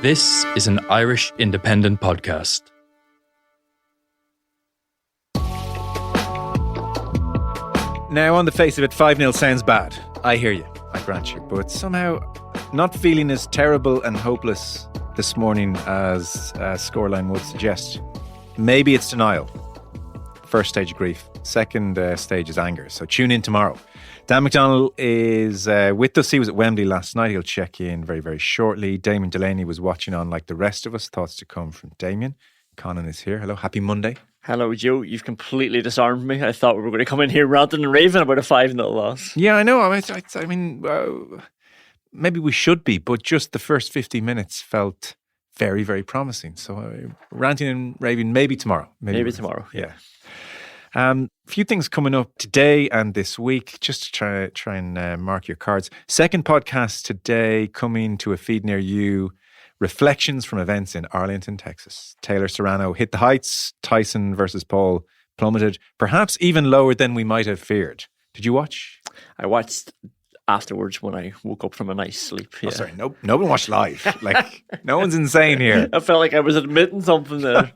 This is an Irish independent podcast. Now, on the face of it, 5-0 sounds bad. I hear you, I grant you. But somehow not feeling as terrible and hopeless this morning as scoreline would suggest. Maybe it's denial. First stage of grief. Second stage is anger. So tune in tomorrow. Dan McDonnell is with us. He was at Wembley last night. He'll check in very, very shortly. Damien Delaney was watching on like the rest of us. Thoughts to come from Damien. Conan is here. Hello. Happy Monday. Hello, Joe. You've completely disarmed me. I thought we were going to come in here ranting and raving about a 5-0 loss. Yeah, I know. I mean, maybe we should be, but just the first 50 minutes felt very, very promising. So ranting and raving maybe tomorrow. Maybe tomorrow. Yeah. A few things coming up today and this week, just to try and mark your cards. Second podcast today coming to a feed near you. Reflections from events in Arlington, Texas. Taylor Serrano hit the heights. Tyson versus Paul plummeted, perhaps even lower than we might have feared. Did you watch? I watched afterwards when I woke up from a nice sleep. Yeah. Oh, sorry, no one watched live. Like, no one's insane here. I felt like I was admitting something there.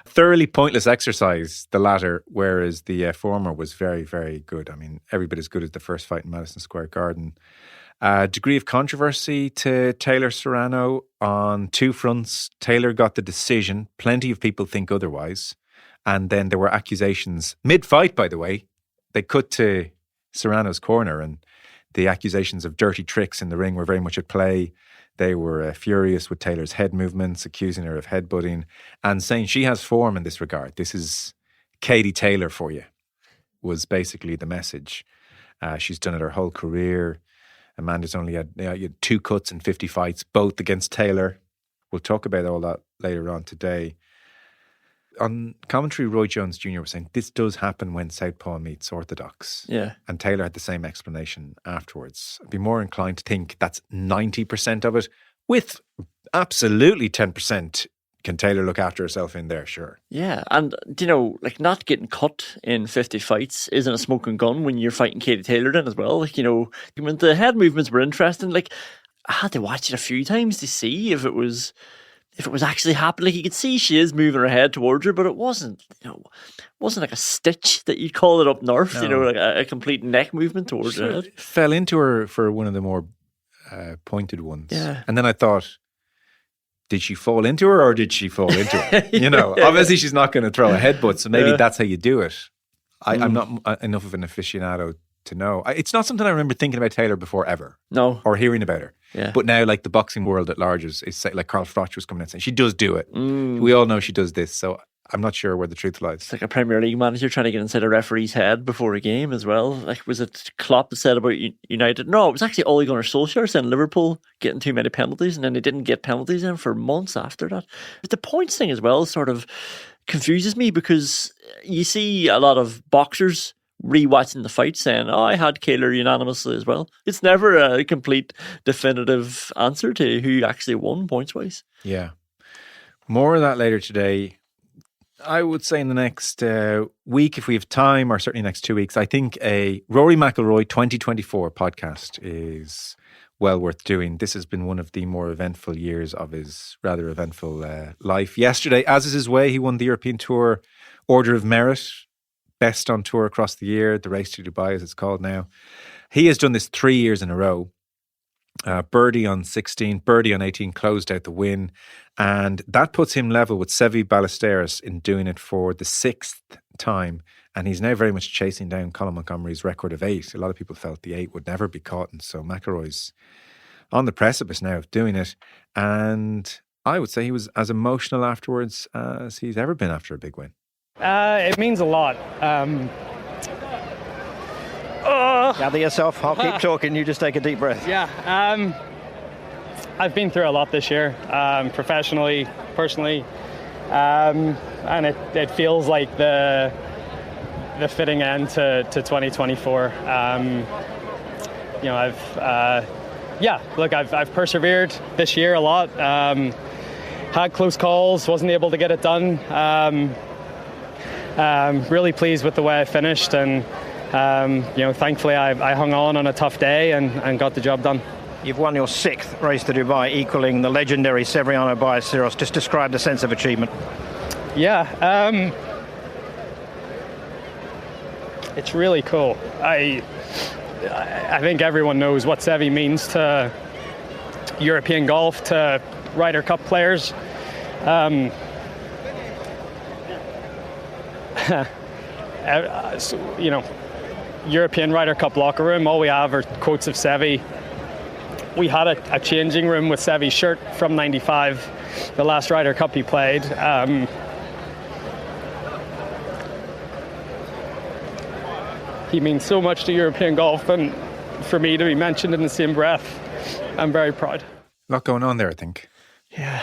Thoroughly pointless exercise, the latter, whereas the former was very, very good. I mean, every bit as good as the first fight in Madison Square Garden. Degree of controversy to Taylor Serrano on two fronts. Taylor got the decision. Plenty of people think otherwise. And then there were accusations mid-fight, by the way. They cut to Serrano's corner and the accusations of dirty tricks in the ring were very much at play. They were furious with Taylor's head movements, accusing her of headbutting and saying she has form in this regard. This is Katie Taylor for you, was basically the message. She's done it her whole career. Amanda's only had 2 cuts in 50 fights, both against Taylor. We'll talk about all that later on today. On commentary, Roy Jones Jr. was saying this does happen when Southpaw meets Orthodox. Yeah. And Taylor had the same explanation afterwards. I'd be more inclined to think that's 90% of it, with absolutely 10%. Can Taylor look after herself in there? Sure. Yeah, and like not getting cut in 50 fights isn't a smoking gun when you're fighting Katie Taylor then as well. Like, when the head movements were interesting, like I had to watch it a few times to see if it was actually happening. Like you could see she is moving her head towards her, but it wasn't like a stitch that you'd call it up north, No. like a complete neck movement towards her head. Fell into her for one of the more pointed ones. Yeah. And then I thought, did she fall into her or did she fall into her? Obviously she's not going to throw a headbutt, so maybe that's how you do it. I'm not enough of an aficionado to know. It's not something I remember thinking about Taylor before ever. No. Or hearing about her. Yeah. But now, like the boxing world at large is like Carl Froch was coming out saying she does do it. We all know she does this, so I'm not sure where the truth lies. It's like a Premier League manager trying to get inside a referee's head before a game as well. Like, was it Klopp that said about United? No, it was actually Ole Gunnar Solskjaer saying Liverpool getting too many penalties, and then they didn't get penalties in for months after that. But the points thing as well sort of confuses me because you see a lot of boxers rewatching the fight saying, I had Taylor unanimously as well. It's never a complete definitive answer to who actually won points-wise. Yeah. More of that later today. I would say in the next week, if we have time, or certainly next 2 weeks, I think a Rory McIlroy 2024 podcast is well worth doing. This has been one of the more eventful years of his rather eventful life. Yesterday, as is his way, he won the European Tour Order of Merit, best on tour across the year, the Race to Dubai as it's called now. He has done this 3 years in a row. Birdie on 16, birdie on 18, closed out the win. And that puts him level with Seve Ballesteros in doing it for the 6th time. And he's now very much chasing down Colin Montgomery's record of 8. A lot of people felt the 8 would never be caught. And so McIlroy's on the precipice now of doing it. And I would say he was as emotional afterwards as he's ever been after a big win. It means a lot. Gather yourself. I'll keep talking. You just take a deep breath. Yeah. I've been through a lot this year, professionally, personally, and it feels like the fitting end to 2024. I've persevered this year a lot. Had close calls, wasn't able to get it done. Really pleased with the way I finished, and thankfully I hung on a tough day and got the job done. You've won your 6th race to Dubai, equalling the legendary Severiano Ballesteros. Just describe the sense of achievement. Yeah, it's really cool. I think everyone knows what Sevi means to European golf, to Ryder Cup players. So, you know, European Ryder Cup locker room, all we have are quotes of Sevi. We had a changing room with Sevi's shirt from '95, the last Ryder Cup he played. He means so much to European golf, and for me to be mentioned in the same breath, I'm very proud. A lot going on there, I think. Yeah.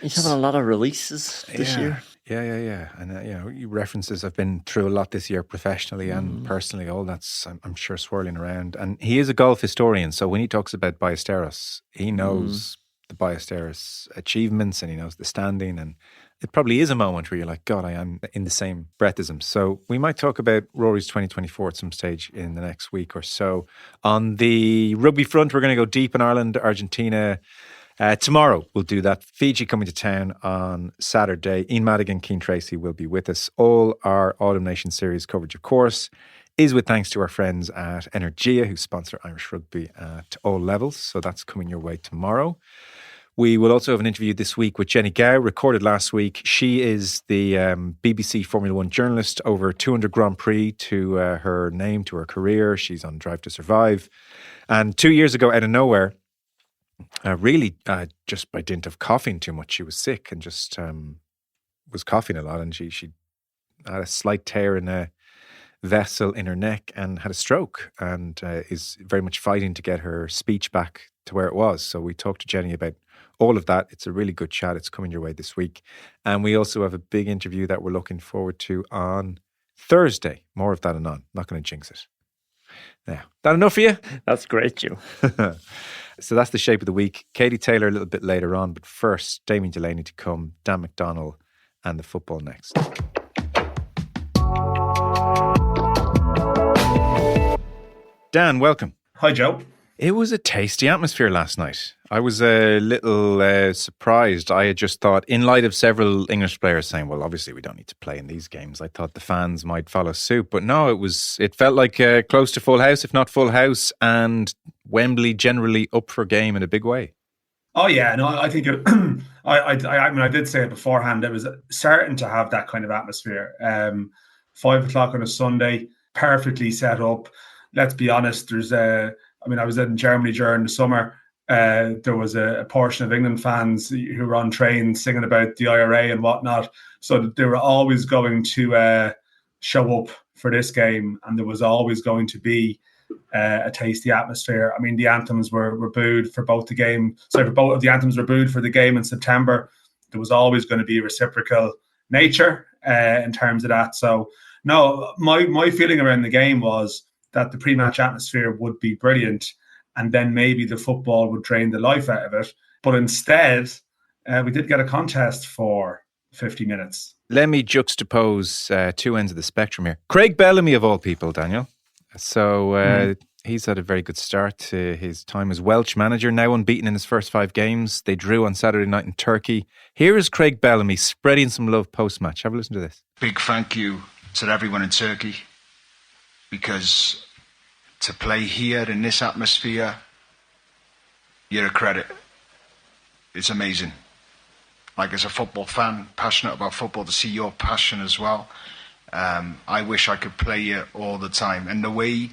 He's having a lot of releases this year. Yeah. And, references, I've been through a lot this year professionally and personally. All that's, I'm sure, swirling around. And he is a golf historian. So when he talks about Ballesteros, he knows the Ballesteros achievements and he knows the standing. And it probably is a moment where you're like, God, I am in the same breath as him. So we might talk about Rory's 2024 at some stage in the next week or so. On the rugby front, we're going to go deep in Ireland, Argentina. Tomorrow we'll do that. Fiji coming to town on Saturday. Ian Madigan, Keane Tracy will be with us. All our Autumn Nation Series coverage, of course, is with thanks to our friends at Energia, who sponsor Irish rugby at all levels. So that's coming your way tomorrow. We will also have an interview this week with Jenny Gow, recorded last week. She is the BBC Formula One journalist, over 200 Grand Prix to her name, to her career. She's on Drive to Survive. And 2 years ago, out of nowhere, really just by dint of coughing too much, she was sick and just was coughing a lot. And she had a slight tear in a vessel in her neck and had a stroke, and is very much fighting to get her speech back to where it was. So we talked to Jenny about all of that. It's a really good chat. It's coming your way this week. And we also have a big interview that we're looking forward to on Thursday. More of that anon. Not going to jinx it. Now, that enough for you? That's great, Joe. So that's the shape of the week. Katie Taylor a little bit later on, but first, Damien Delaney to come, Dan McDonnell, and the football next. Dan, welcome. Hi, Joe. It was a tasty atmosphere last night. I was a little surprised. I had just thought, in light of several English players saying, well, obviously we don't need to play in these games, I thought the fans might follow suit. But no, it felt like close to full house, if not full house, and Wembley generally up for game in a big way. Oh, yeah. No, I think it, I did say it beforehand. It was starting to have that kind of atmosphere. 5 o'clock on a Sunday, perfectly set up. Let's be honest, I was in Germany during the summer. There was a portion of England fans who were on trains singing about the IRA and whatnot. So they were always going to show up for this game, and there was always going to be a tasty atmosphere. I mean, the anthems were booed for both the game. So both of the anthems were booed for the game in September. There was always going to be reciprocal nature in terms of that. So no, my feeling around the game was that the pre-match atmosphere would be brilliant, and then maybe the football would drain the life out of it. But instead, we did get a contest for 50 minutes. Let me juxtapose two ends of the spectrum here. Craig Bellamy, of all people, Daniel. So he's had a very good start to his time as Welsh manager, now unbeaten in his first 5 games. They drew on Saturday night in Turkey. Here is Craig Bellamy spreading some love post-match. Have a listen to this. Big thank you to everyone in Turkey, because to play here in this atmosphere, you're a credit. It's amazing. Like, as a football fan, passionate about football, to see your passion as well. I wish I could play here all the time. And the way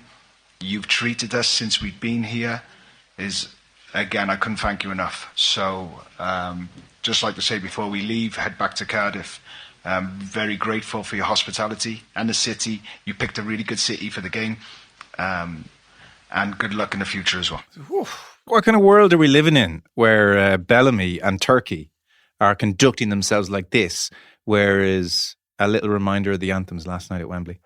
you've treated us since we've been here is, again, I couldn't thank you enough. So, just like to say before we leave, head back to Cardiff. Very grateful for your hospitality and the city. You picked a really good city for the game. And good luck in the future as well. Oof. What kind of world are we living in where Bellamy and Turkey are conducting themselves like this, whereas a little reminder of the anthems last night at Wembley?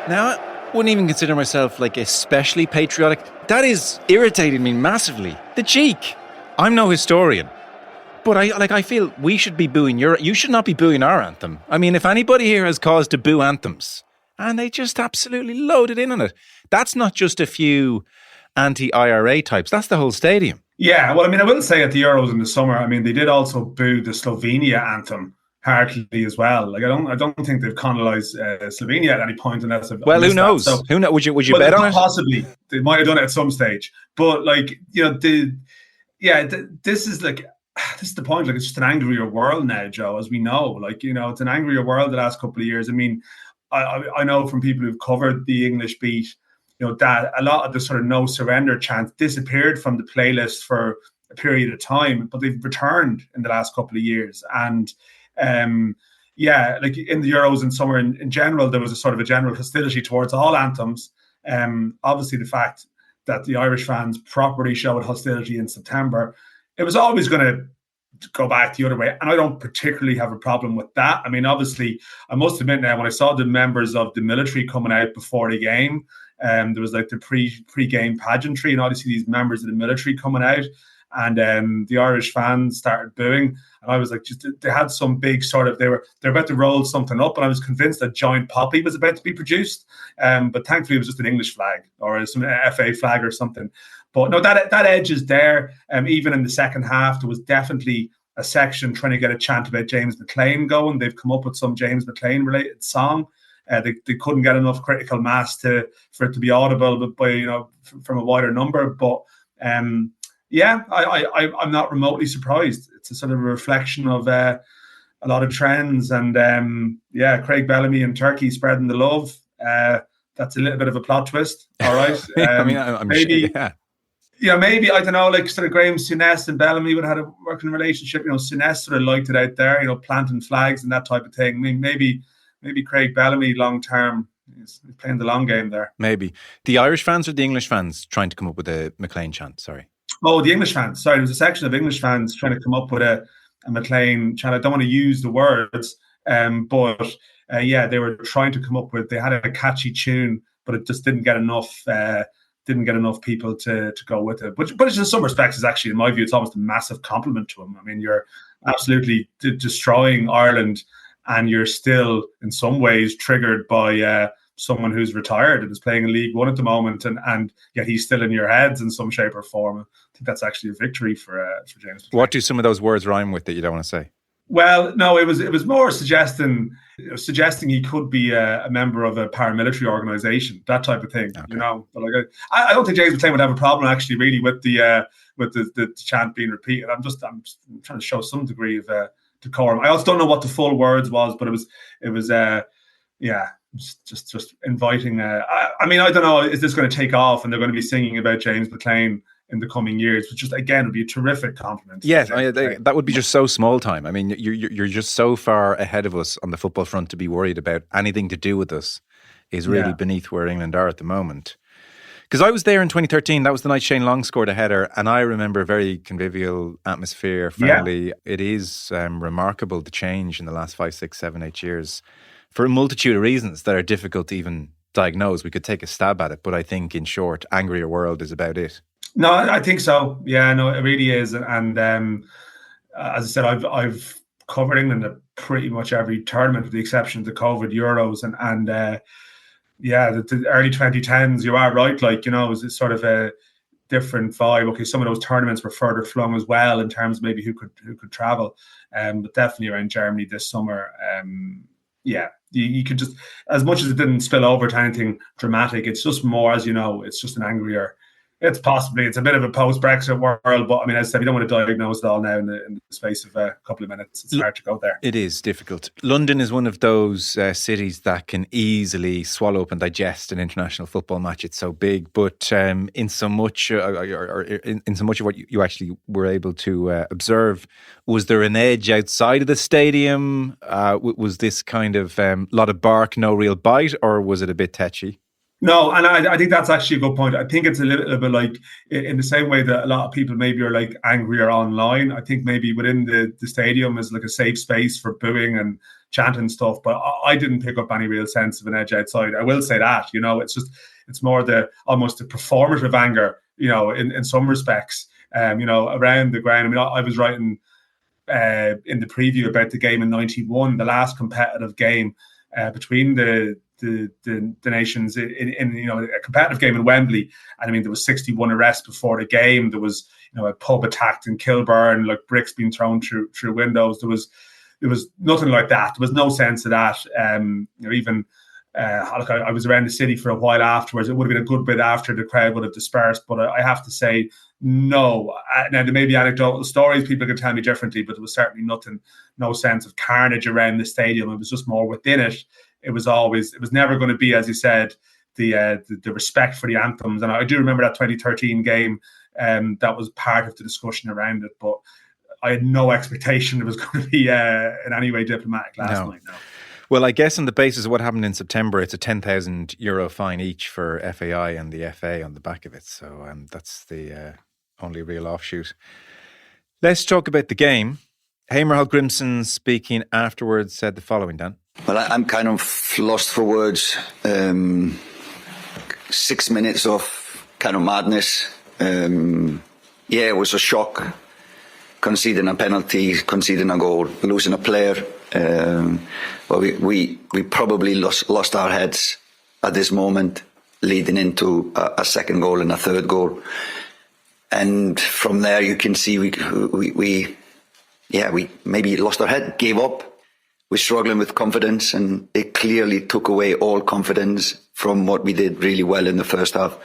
Now, I wouldn't even consider myself like especially patriotic. That is irritating me massively. The cheek. I'm no historian. But I feel we should be booing you should not be booing our anthem. I mean, if anybody here has cause to boo anthems, and they just absolutely loaded in on it. That's not just a few anti-IRA types. That's the whole stadium. Yeah, well, I mean, I will say at the Euros in the summer, I mean, they did also boo the Slovenia anthem heartily as well. Like, I don't think they've colonized Slovenia at any point unless I've well, who knows? So, who knows? Would you bet on it? Possibly, they might have done it at some stage. But like, you know, this is the point. Like, it's just an angrier world now, Joe, as we know. Like, you know, it's an angrier world the last couple of years. I mean, I know from people who've covered the English beat, you know, that a lot of the sort of no surrender chants disappeared from the playlist for a period of time, but they've returned in the last couple of years. And like in the Euros and summer in general, there was a sort of a general hostility towards all anthems. Obviously, the fact that the Irish fans properly showed hostility in September, it was always going to go back the other way. And I don't particularly have a problem with that. I mean, obviously, I must admit now, when I saw the members of the military coming out before the game, there was like the pre-game pageantry, and obviously these members of the military coming out, and the Irish fans started booing. And I was like, they had some big sort of, they're about to roll something up, and I was convinced that giant poppy was about to be produced. But thankfully, it was just an English flag or some FA flag or something. But no, that edge is there. Even in the second half, there was definitely a section trying to get a chant about James McClean going. They've come up with some James McClean related song. They couldn't get enough critical mass for it to be audible, but by, you know, from a wider number. But I'm not remotely surprised. It's a sort of a reflection of a lot of trends, and Craig Bellamy and Turkey spreading the love. That's a little bit of a plot twist. All right. I mean, I'm maybe. Sure, yeah. Yeah, maybe, I don't know, like sort of Graham Souness and Bellamy would have had a working relationship. You know, Souness sort of liked it out there, you know, planting flags and that type of thing. I mean, maybe Craig Bellamy long term is playing the long game there. Maybe. The Irish fans or the English fans trying to come up with a McClean chant? Sorry. Oh, the English fans. Sorry, there was a section of English fans trying to come up with a McClean chant. I don't want to use the words, but they were trying to come up with, they had a catchy tune, but it just didn't get enough people to go with it. But in some respects, is actually, in my view, it's almost a massive compliment to him. I mean, you're absolutely destroying Ireland, and you're still, in some ways, triggered by someone who's retired and is playing in League One at the moment, and yet he's still in your heads in some shape or form. I think that's actually a victory for James McClean. What do some of those words rhyme with that you don't want to say? Well, no, it was more suggesting he could be a member of a paramilitary organisation, that type of thing. Okay. You know, but like I don't think James McClean would have a problem actually, really, with the chant being repeated. I'm trying to show some degree of decorum. I also don't know what the full words was, but it was just inviting. I mean, I don't know, is this going to take off and they're going to be singing about James McClean in the coming years, which just, again, would be a terrific compliment. Yes, that would be just so small time. I mean, you're just so far ahead of us on the football front to be worried about anything to do with us is really beneath where England are at the moment. Because I was there in 2013. That was the night Shane Long scored a header, and I remember very convivial atmosphere, friendly. Yeah. It is remarkable the change in the last 5, 6, 7, 8 years for a multitude of reasons that are difficult to even diagnose. We could take a stab at it, but I think, in short, Angrier World is about it. No, I think so. Yeah, no, it really is. And as I said, I've covered England at pretty much every tournament with the exception of the COVID Euros. And the early 2010s, you are right, like, you know, it was sort of a different vibe. Okay, some of those tournaments were further flung as well in terms of maybe who could travel. But definitely around Germany this summer, you could just, as much as it didn't spill over to anything dramatic, it's just more, as you know, it's just an angrier. It's a bit of a post-Brexit world, but I mean, as I said, we don't want to diagnose it all now in the space of a couple of minutes. It's hard to go there. It is difficult. London is one of those cities that can easily swallow up and digest an international football match. It's so big, but in so much of what you actually were able to observe, was there an edge outside of the stadium? Was this kind of lot of bark, no real bite, or was it a bit tetchy? No, and I think that's actually a good point. I think it's a little bit like in the same way that a lot of people maybe are like angrier online. I think maybe within the stadium is like a safe space for booing and chanting stuff. But I didn't pick up any real sense of an edge outside. I will say that, it's more almost the performative anger, in some respects, around the ground. I mean, I was writing in the preview about the game in '91, the last competitive game between the nations in a competitive game in Wembley. And I mean, there was 61 arrests before the game. There was a pub attacked in Kilburn, like bricks being thrown through windows. There was nothing like that. There was no sense of that. Even I was around the city for a while afterwards. It would have been a good bit after the crowd would have dispersed, but I have to say, no. Now, there may be anecdotal stories, people can tell me differently, but there was certainly no sense of carnage around the stadium. It was just more within it. It was never going to be, as you said, the respect for the anthems. And I do remember that 2013 game, that was part of the discussion around it, but I had no expectation it was going to be in any way diplomatic last night. No. Well, I guess on the basis of what happened in September, it's a €10,000 fine each for FAI and the FA on the back of it. So that's the only real offshoot. Let's talk about the game. Heimir Hallgrímsson, speaking afterwards, said the following, Dan. Well, I'm kind of lost for words. 6 minutes of kind of madness. It was a shock. Conceding a penalty, conceding a goal, losing a player. But we probably lost our heads at this moment, leading into a second goal and a third goal. And from there, you can see we maybe lost our head, gave up. We're struggling with confidence, and it clearly took away all confidence from what we did really well in the first half.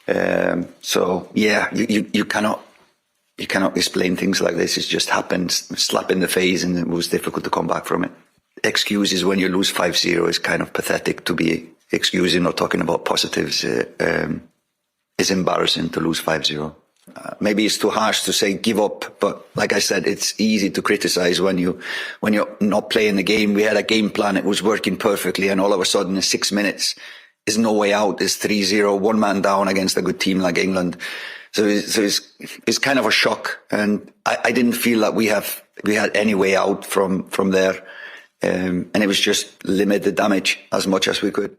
You cannot explain things like this. It just happened, slap in the face, and it was difficult to come back from it. Excuses when you lose 5-0 is kind of pathetic to be excusing or talking about positives. It's embarrassing to lose 5-0. Maybe it's too harsh to say give up, but like I said, it's easy to criticize when you're not playing the game. We had a game plan, it was working perfectly, and all of a sudden in 6 minutes, there's no way out. It's 3-0, one man down against a good team like England. So it's kind of a shock, and I didn't feel that we had any way out from there, and it was just limit the damage as much as we could.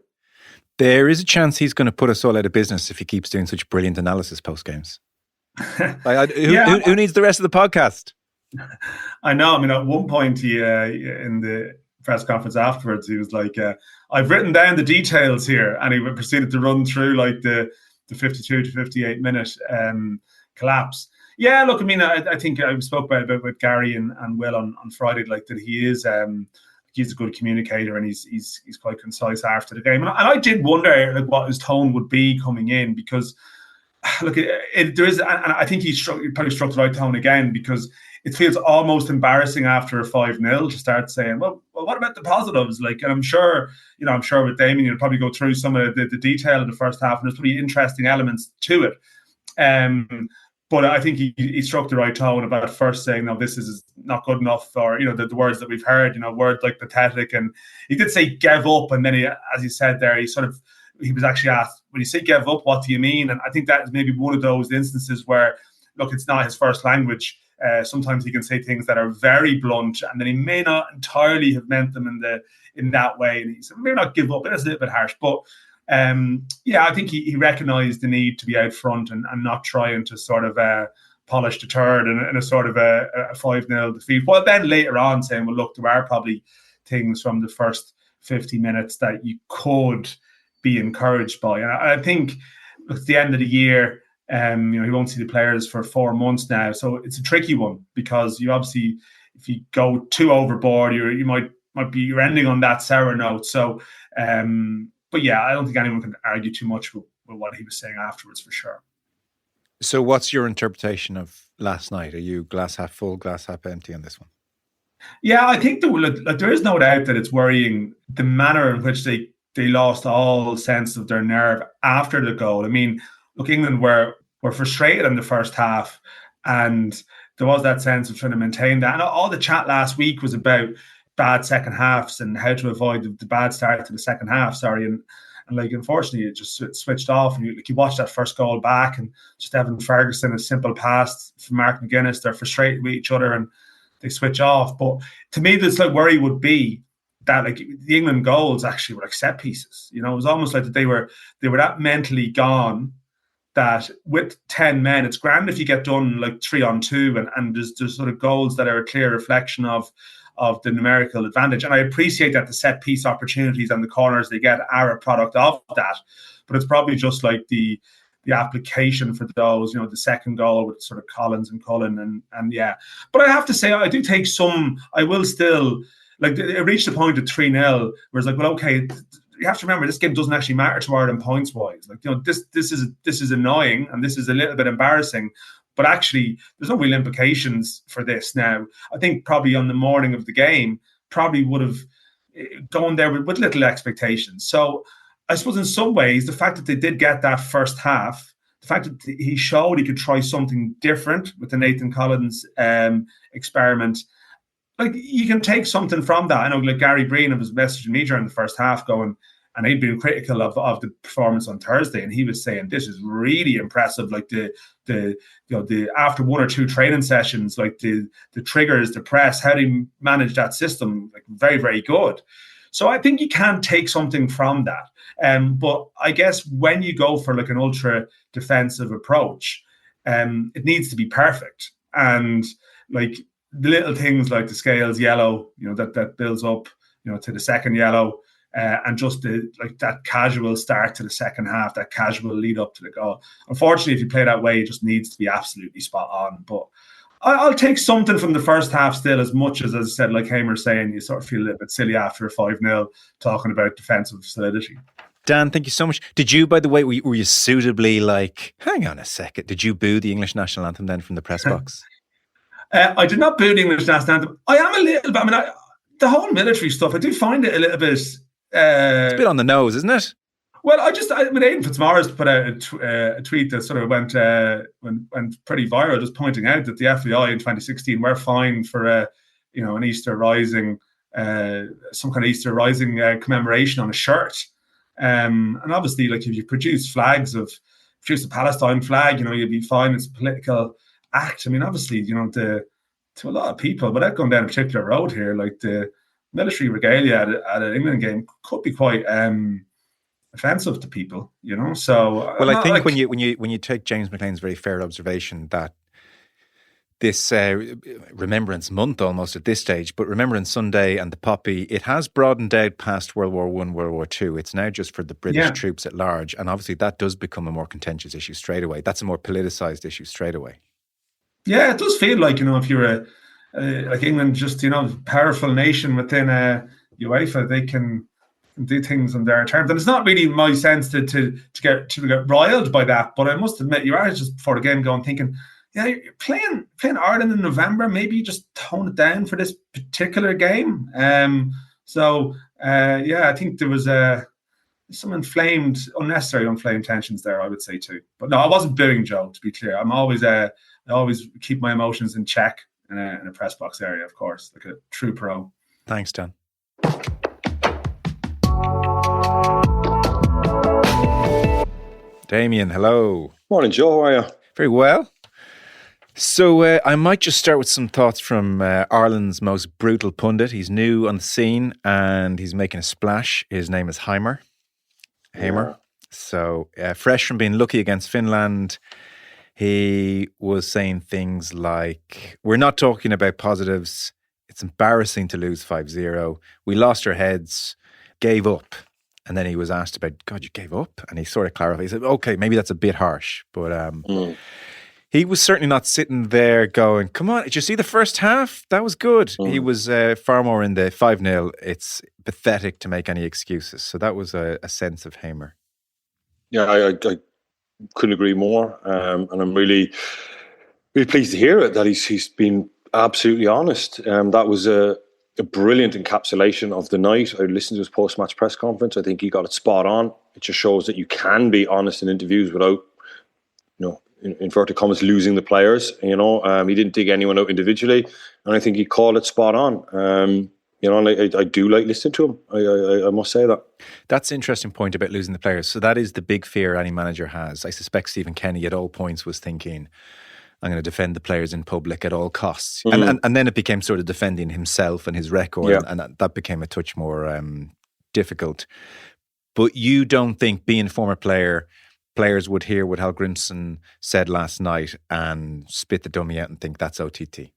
There is a chance he's going to put us all out of business if he keeps doing such brilliant analysis post games. Who needs the rest of the podcast? I know. I mean, at one point, he in the press conference afterwards, he was like, "I've written down the details here," and he proceeded to run through like the 52 to 58 minute collapse. Yeah, look, I mean, I think I spoke about it with Gary and Will on Friday, like that he is. He's a good communicator, and he's quite concise after the game. And I did wonder like what his tone would be coming in, because look, there is, and I think he probably struck the right tone again, because it feels almost embarrassing after a 5-0 to start saying, well, what about the positives? Like, and I'm sure with Damien, you'll probably go through some of the detail of the first half, and there's pretty interesting elements to it. But I think he struck the right tone about first saying, no, this is not good enough, or, the words that we've heard, words like pathetic. And he did say give up. And then as he said there, he was actually asked, when you say give up, what do you mean? And I think that is maybe one of those instances where, look, it's not his first language. Sometimes he can say things that are very blunt, and then he may not entirely have meant them in that way. And he said, maybe not give up. It is a little bit harsh. But I think he recognised the need to be out front and not trying to sort of polish the turd in a sort of a 5-0 defeat. Well, then later on saying, well, look, there are probably things from the first 50 minutes that you could be encouraged by. And I think at the end of the year, he won't see the players for 4 months now. So it's a tricky one, because you obviously, if you go too overboard, you're ending on that sour note. So, but yeah, I don't think anyone can argue too much with what he was saying afterwards, for sure. So what's your interpretation of last night? Are you glass half full, glass half empty on this one? Yeah, I think there is no doubt that it's worrying the manner in which they lost all sense of their nerve after the goal. I mean, look, England were frustrated in the first half, and there was that sense of trying to maintain that. And all the chat last week was about bad second halves and how to avoid the bad start to the second half. And like, unfortunately, it just switched off. And you watch that first goal back, and just Evan Ferguson, a simple pass from Mark McGuinness. They're frustrated with each other and they switch off. But to me, the slight worry would be that like the England goals actually were like set pieces. You know, it was almost like that they were that mentally gone that with 10 men, it's grand if you get done like 3-on-2 and there's sort of goals that are a clear reflection of the numerical advantage. And I appreciate that the set piece opportunities and the corners they get are a product of that. But it's probably just like the application for those, you know, the second goal with sort of Collins and Cullen and yeah. But I have to say, I do take some, I will still, like, it reached the point of 3-0 where it's like, well, okay, you have to remember this game doesn't actually matter to Ireland points wise. Like, you know, this is annoying and this is a little bit embarrassing, but actually there's no real implications for this now. I think probably on the morning of the game probably would have gone there with little expectations. So I suppose in some ways the fact that they did get that first half, the fact that he showed he could try something different with the Nathan Collins experiment, like, you can take something from that. I know, like, Gary Breen was messaging me during the first half going, and he'd been critical of the performance on Thursday, and he was saying this is really impressive. Like the after one or two training sessions, like the triggers, the press, how they manage that system, like, very, very good. So I think you can take something from that. But I guess when you go for like an ultra defensive approach, it needs to be perfect. And like the little things like the scales yellow, you know, that builds up, you know, to the second yellow, and just that casual start to the second half, that casual lead up to the goal. Unfortunately, if you play that way, it just needs to be absolutely spot on. But I'll take something from the first half still, as much as I said, like Heimir saying, you sort of feel a little bit silly after a 5-0 talking about defensive solidity. Dan, thank you so much. Did you, by the way, were you suitably like, hang on a second, did you boo the English national anthem then from the press box? I did not boo the English national anthem. I am a little bit, I mean, the whole military stuff, I do find it a little bit... it's a bit on the nose, isn't it? Well, Aidan Fitzmaurice put out a tweet that sort of went pretty viral, just pointing out that the FBI in 2016 were fined for an Easter Rising, some kind of Easter Rising commemoration on a shirt, and obviously, like, if you produce a Palestine flag, you know, you'd be fined. It's a political act. I mean, obviously, you know, to a lot of people, without going down a particular road here, like the military regalia at an England game could be quite offensive to people, you know. So, well, I think when you take James McClean's very fair observation that this Remembrance Month almost at this stage, but Remembrance Sunday and the Poppy, it has broadened out past World War I, World War II. It's now just for the British troops at large, and obviously that does become a more contentious issue straight away. That's a more politicised issue straight away. Yeah, it does feel like, you know, if you're like England, just, you know, powerful nation within UEFA, they can do things on their terms, and it's not really my sense to get riled by that. But I must admit, you are just before the game going thinking, yeah, you're playing Ireland in November. Maybe you just tone it down for this particular game. I think there was some unnecessary inflamed tensions there, I would say too. But no, I wasn't booing Joe, to be clear. I always keep my emotions in check in a press box area, of course, like a true pro. Thanks, Dan. Damien, hello. Morning, Joe. How are you? Very well. So I might just start with some thoughts from Ireland's most brutal pundit. He's new on the scene and he's making a splash. His name is Heimir. Yeah. So fresh from being lucky against Finland, he was saying things like, we're not talking about positives. It's embarrassing to lose 5-0. We lost our heads, gave up. And then he was asked about, God, you gave up? And he sort of clarified. He said, okay, maybe that's a bit harsh. But he was certainly not sitting there going, come on, did you see the first half? That was good. He was far more in the 5-0. It's pathetic to make any excuses. So that was a sense of Heimir. Yeah, I couldn't agree more. And I'm really, really pleased to hear it, that he's been absolutely honest. That was a brilliant encapsulation of the night. I listened to his post-match press conference. I think he got it spot on. It just shows that you can be honest in interviews without, you know, in inverted commas, losing the players. You know, he didn't dig anyone out individually, and I think he called it spot on. You know, and I do like listening to him. I must say that. That's an interesting point about losing the players. So that is the big fear any manager has. I suspect Stephen Kenny at all points was thinking, I'm going to defend the players in public at all costs. And then it became sort of defending himself and his record, and that became a touch more difficult. But you don't think, being a former player, players would hear what Hal Grimson said last night and spit the dummy out and think that's OTT?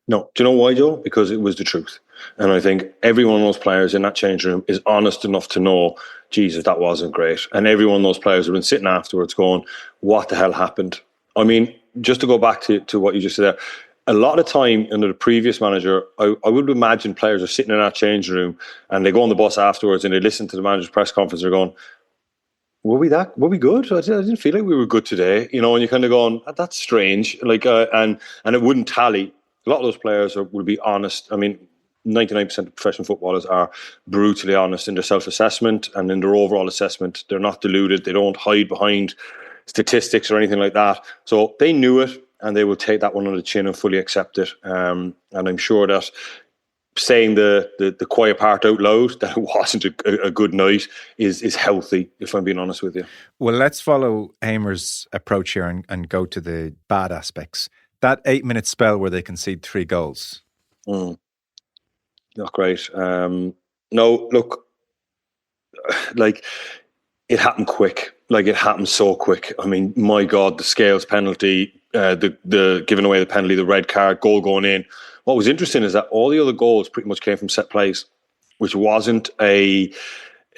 No. Do you know why, Joe? Because it was the truth. And I think every one of those players in that change room is honest enough to know, Jesus, that wasn't great. And every one of those players have been sitting afterwards going, what the hell happened? I mean, just to go back to what you just said there, a lot of time under the previous manager, I would imagine players are sitting in that change room and they go on the bus afterwards and they listen to the manager's press conference. They're going, were we good? I didn't feel like we were good today. You know, and you're kind of going, that's strange. Like, and it wouldn't tally. A lot of those players will be honest. I mean, 99% of professional footballers are brutally honest in their self-assessment and in their overall assessment. They're not deluded. They don't hide behind statistics or anything like that. So they knew it, and they will take that one on the chin and fully accept it. And I'm sure that saying the quiet part out loud, that it wasn't a good night, is healthy, if I'm being honest with you. Well, let's follow Heimir's approach here and go to the bad aspects. That 8-minute spell where they concede 3 goals. Not great. No, look, like, it happened quick. Like, it happened so quick. I mean, my God, the Scales penalty, the giving away the penalty, the red card, goal going in. What was interesting is that all the other goals pretty much came from set plays, which wasn't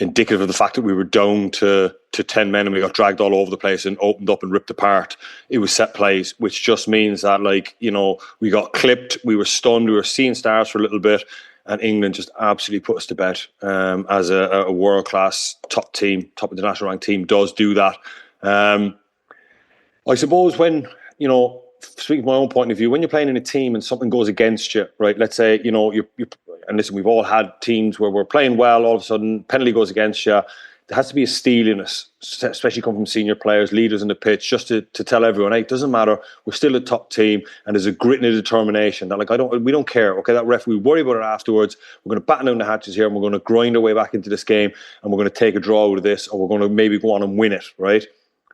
indicative of the fact that we were down to 10 men and we got dragged all over the place and opened up and ripped apart. It was set plays, which just means that, like, you know, we got clipped, we were stunned, we were seeing stars for a little bit, and England just absolutely put us to bed. As a world-class top international ranked team does do that. I suppose when, you know, speaking from my own point of view, when you're playing in a team and something goes against you, right? Let's say, you know, and listen, we've all had teams where we're playing well, all of a sudden penalty goes against you. There has to be a steeliness, especially coming from senior players, leaders in the pitch, just to tell everyone, hey, it doesn't matter, we're still a top team, and there's a grit and a determination that, like, we don't care. Okay, that ref, we worry about it afterwards. We're going to batten down the hatches here, and we're going to grind our way back into this game, and we're going to take a draw out of this, or we're going to maybe go on and win it, right?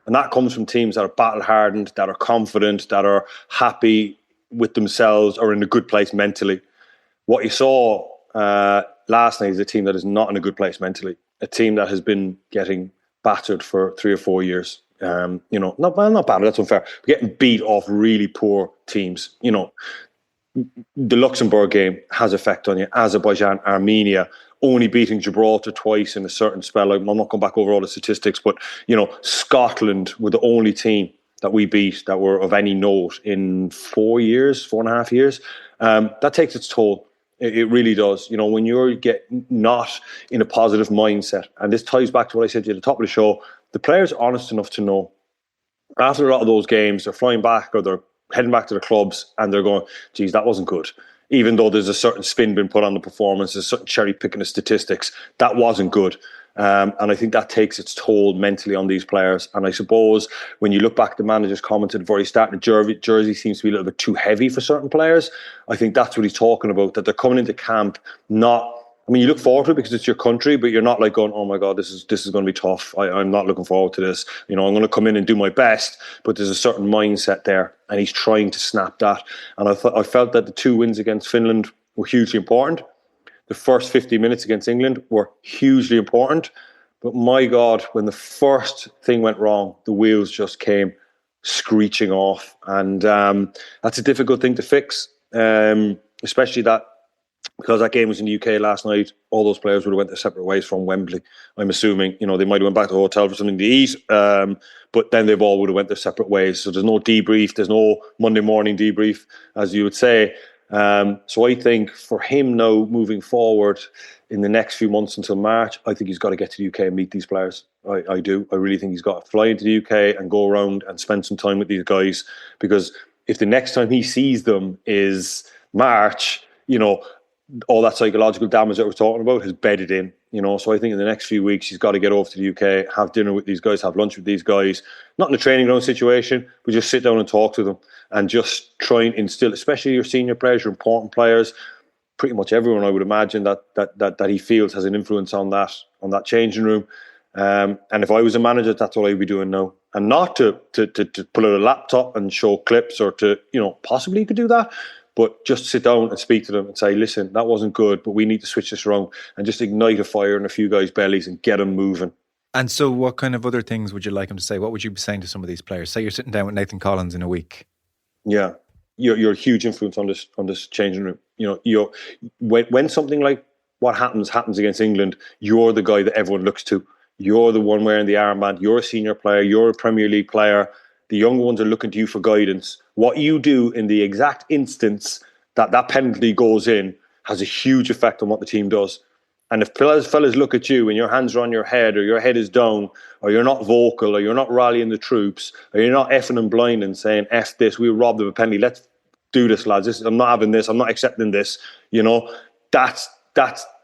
And that comes from teams that are battle-hardened, that are confident, that are happy with themselves, or in a good place mentally. What you saw last night is a team that is not in a good place mentally. A team that has been getting battered for 3 or 4 years. You know, not battered, that's unfair. But getting beat off really poor teams. You know, the Luxembourg game has effect on you. Azerbaijan, Armenia, only beating Gibraltar twice in a certain spell. I'm not going back over all the statistics, but, you know, Scotland were the only team that we beat that were of any note in 4.5 years. That takes its toll. It really does. You know, when you're not in a positive mindset, and this ties back to what I said to you at the top of the show, the players are honest enough to know after a lot of those games, they're flying back or they're heading back to their clubs and they're going, geez, that wasn't good. Even though there's a certain spin being put on the performance, there's a certain cherry picking of statistics, that wasn't good. And I think that takes its toll mentally on these players. And I suppose when you look back at the manager's comment at the very start, the jersey seems to be a little bit too heavy for certain players. I think that's what he's talking about, that they're coming into camp not... I mean, you look forward to it because it's your country, but you're not like going, oh my God, this is going to be tough. I'm not looking forward to this. You know, I'm going to come in and do my best, but there's a certain mindset there, and he's trying to snap that. And I felt that the 2 wins against Finland were hugely important. The first 50 minutes against England were hugely important. But my God, when the first thing went wrong, the wheels just came screeching off. And that's a difficult thing to fix, especially that because that game was in the UK last night, all those players would have went their separate ways from Wembley. I'm assuming, you know, they might have went back to the hotel for something to eat, but then they've all would have went their separate ways. So there's no debrief, there's no Monday morning debrief, as you would say. So I think for him now, moving forward in the next few months until March, I think he's got to get to the UK and meet these players. I do. I really think he's got to fly into the UK and go around and spend some time with these guys, because if the next time he sees them is March, you know, all that psychological damage that we're talking about has bedded in, you know. So I think in the next few weeks he's got to get over to the UK, have dinner with these guys, have lunch with these guys, not in a training ground situation, but just sit down and talk to them and just try and instill, especially your senior players, your important players, pretty much everyone, I would imagine, that he feels has an influence on that changing room. And if I was a manager, that's what I'd be doing now. And not to pull out a laptop and show clips, or to, possibly you could do that, but just sit down and speak to them and say, listen, that wasn't good, but we need to switch this around, and just ignite a fire in a few guys' bellies and get them moving. And so what kind of other things would you like him to say? What would you be saying to some of these players? Say you're sitting down with Nathan Collins in a week. Yeah. You're a huge influence on this changing room. When something like what happens against England, you're the guy that everyone looks to. You're the one wearing the armband. You're a senior player. You're a Premier League player. The younger ones are looking to you for guidance. What you do in the exact instance that penalty goes in has a huge effect on what the team does. And if fellas look at you and your hands are on your head, or your head is down, or you're not vocal, or you're not rallying the troops, or you're not effing and blind and saying, F this, we robbed of a penalty, let's do this, lads. I'm not having this, I'm not accepting this. That's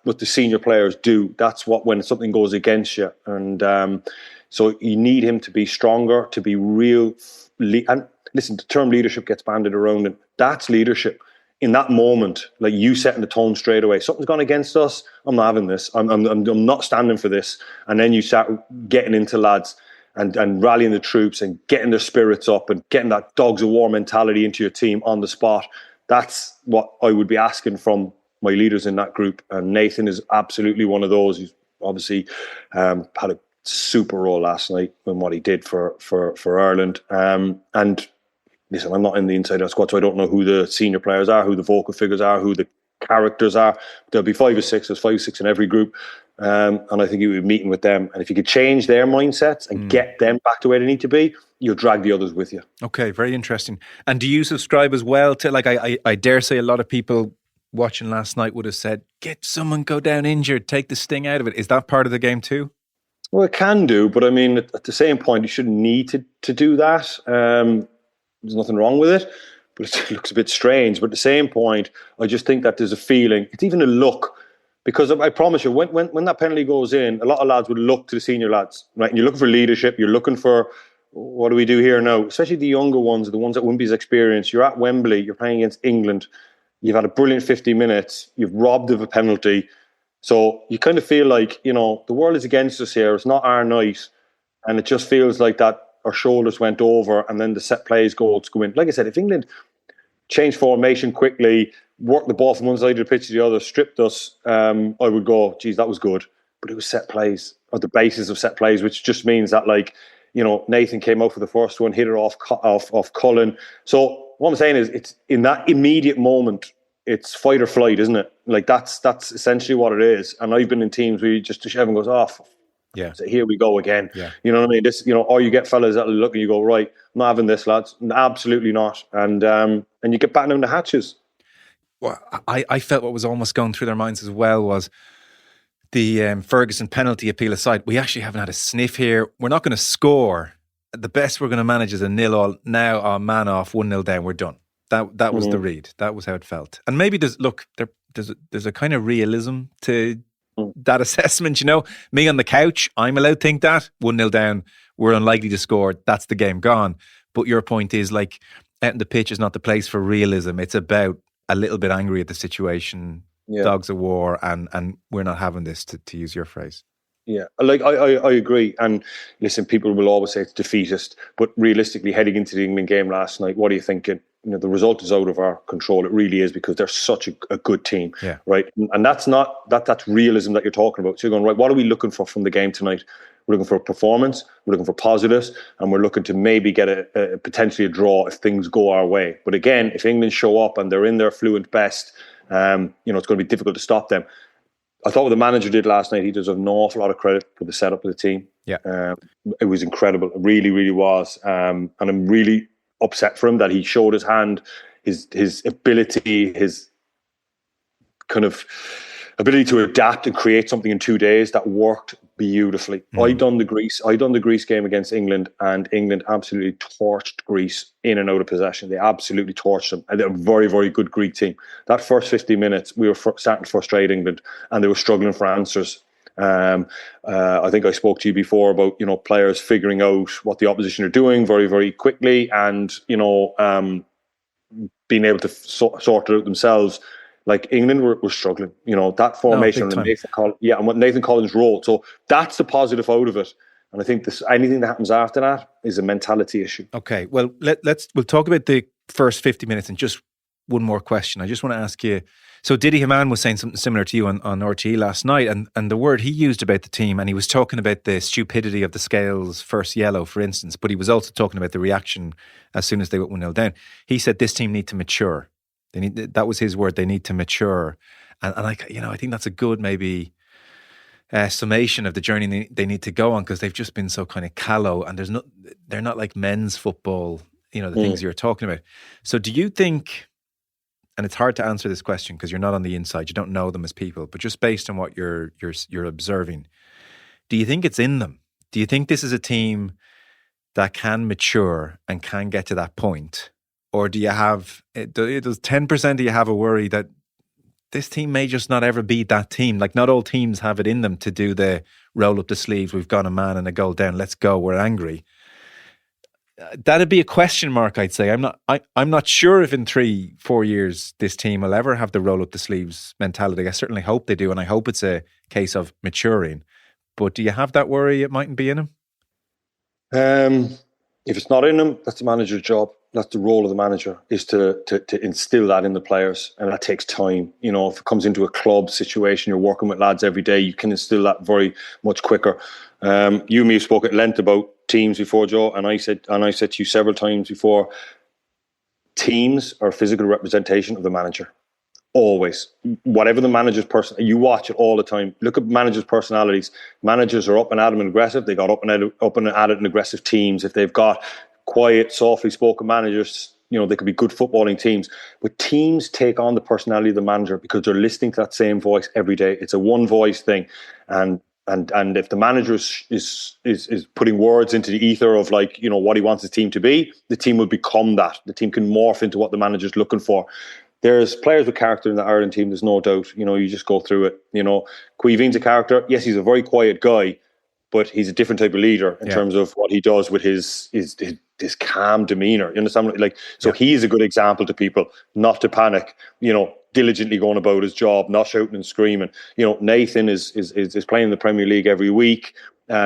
what the senior players do. That's what, when something goes against you. And so you need him to be stronger, to be real. And listen, the term leadership gets banded around, and that's leadership. In that moment, like you setting the tone straight away. Something's gone against us. I'm not having this. I'm not standing for this. And then you start getting into lads and rallying the troops and getting their spirits up and getting that dogs of war mentality into your team on the spot. That's what I would be asking from my leaders in that group. And Nathan is absolutely one of those. He's obviously had a super role last night in what he did for Ireland. And listen, I'm not in the inside of the squad, so I don't know who the senior players are, who the vocal figures are, who the characters are. There'll be 5 or 6. There's 5 or 6 in every group. And I think you would be meeting with them. And if you could change their mindsets and get them back to where they need to be, you'll drag the others with you. Okay, very interesting. And do you subscribe as well to, like, I dare say a lot of people watching last night would have said, get someone go down injured, take the sting out of it. Is that part of the game too? Well, it can do, but I mean, at the same point, you shouldn't need to do that. There's nothing wrong with it, but it looks a bit strange. But at the same point, I just think that there's a feeling, it's even a look, because I promise you, when that penalty goes in, a lot of lads would look to the senior lads, right? And you're looking for leadership, you're looking for, what do we do here now? Especially the younger ones, the ones that wouldn't be as experienced. You're at Wembley, you're playing against England, you've had a brilliant 50 minutes, you've robbed of a penalty. So you kind of feel like, the world is against us here, it's not our night. And it just feels like that our shoulders went over, and then the set plays goals go in. Like I said, if England changed formation quickly, worked the ball from one side of the pitch to the other, stripped us, I would go, geez, that was good. But it was set plays, or the basis of set plays, which just means that, like, Nathan came out for the first one, hit it off Cullen. So what I'm saying is, it's in that immediate moment, it's fight or flight, isn't it? Like that's essentially what it is. And I've been in teams where you just everyone goes, yeah. So here we go again. Yeah. You know what I mean? This, or you get fellas that look and you go, right, I'm not having this, lads. Absolutely not. And you get batting down the hatches. Well, I felt what was almost going through their minds as well was the Ferguson penalty appeal aside, we actually haven't had a sniff here. We're not going to score. The best we're going to manage is a 0-0. Now our man off, 1-0 down, we're done. That was the read. That was how it felt. And maybe there's a kind of realism to that assessment. Me on the couch, I'm allowed to think that 1-0 down, we're unlikely to score. That's the game gone. But your point is, like, out in the pitch is not the place for realism. It's about a little bit angry at the situation, dogs of war, and we're not having this, to use your phrase. Yeah, like I agree. And listen, people will always say it's defeatist, but realistically, heading into the England game last night, what are you thinking? The result is out of our control. It really is, because they're such a good team, right? And that's not that's realism that you're talking about. So you're going, right, what are we looking for from the game tonight? We're looking for a performance, we're looking for positives, and we're looking to maybe get a potentially a draw if things go our way. But again, if England show up and they're in their fluent best, it's going to be difficult to stop them. I thought what the manager did last night, he deserves an awful lot of credit for the setup of the team. Yeah, it was incredible. It really, really was. And I'm really upset for him that he showed his hand, his ability, his kind of ability to adapt and create something in 2 days that worked beautifully. I done the Greece game against England, and England absolutely torched Greece in and out of possession. They absolutely torched them. And they're a very, very good Greek team. That first 50 minutes, we were starting to frustrate England, and they were struggling for answers. I think I spoke to you before about, players figuring out what the opposition are doing very, very quickly, and, being able to sort it out themselves. Like England were struggling, that formation big and time. and what Nathan Collins wrote. So that's the positive out of it. And I think anything that happens after that is a mentality issue. Okay, well, we'll talk about the first 50 minutes and just one more question. I just want to ask you, so Didi Hamann was saying something similar to you on RTE last night, and the word he used about the team, and he was talking about the stupidity of the Scales' first yellow, for instance, but he was also talking about the reaction as soon as they went 1-0 down. He said this team need to mature. That was his word, they need to mature. And I think that's a good maybe summation of the journey they need to go on, because they've just been so kind of callow, and they're not like men's football, the things you're talking about. So do you think, and it's hard to answer this question because you're not on the inside, you don't know them as people, but just based on what you're observing, do you think it's in them? Do you think this is a team that can mature and can get to that point? Or do you have, does 10% of you have a worry that this team may just not ever be that team? Like, not all teams have it in them to do the roll up the sleeves, we've gone a man and a goal down, let's go, we're angry. That'd be a question mark, I'd say. I'm not sure if in 3-4 years this team will ever have the roll up the sleeves mentality. I certainly hope they do, and I hope it's a case of maturing. But do you have that worry it mightn't be in them? If it's not in them, that's the manager's job. That's the role of the manager, is to instill that in the players, and that takes time. If it comes into a club situation, you're working with lads every day, you can instill that very much quicker. You and me have spoke at length about teams before, Joe, and I said to you several times before, teams are a physical representation of the manager. Always. Whatever the manager's person, you watch it all the time. Look at managers' personalities. Managers are up and at 'em and aggressive. They got up and at it and aggressive teams. If they've got quiet, softly spoken managers, they could be good footballing teams. But teams take on the personality of the manager because they're listening to that same voice every day. It's a one voice thing. And if the manager is putting words into the ether of what he wants his team to be, the team will become that. The team can morph into what the manager's looking for. There's players with character in the Ireland team, there's no doubt. You just go through it. Cuivine's a character. Yes, he's a very quiet guy, but he's a different type of leader in terms of what he does with his calm demeanour. You understand? He's a good example to people not to panic, diligently going about his job, not shouting and screaming. Nathan is playing in the Premier League every week.